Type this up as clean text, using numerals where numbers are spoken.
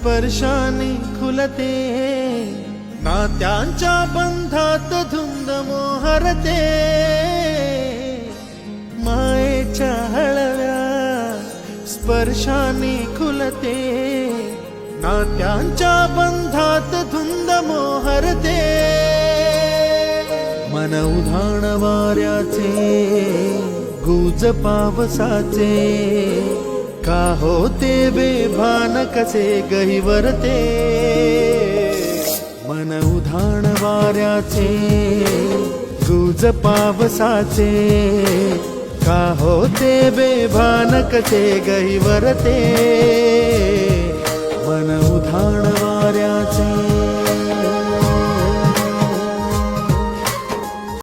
स्पर्शाने खुलते, नात्यांच्या बंधात धुंद मोहरते, मायेच्या हळव्या स्पर्शाने खुलते, नात्यांच्या बंधात धुंद मोहरते, मन उधाण वाऱ्याचे गुज पावसाचे, का होते बेभान कसे गहिवरते, मन उधाण वाऱ्याचे गुज पावसाचे, का होते बेभान कसे गहिवरते, मन उधाण वाऱ्याचे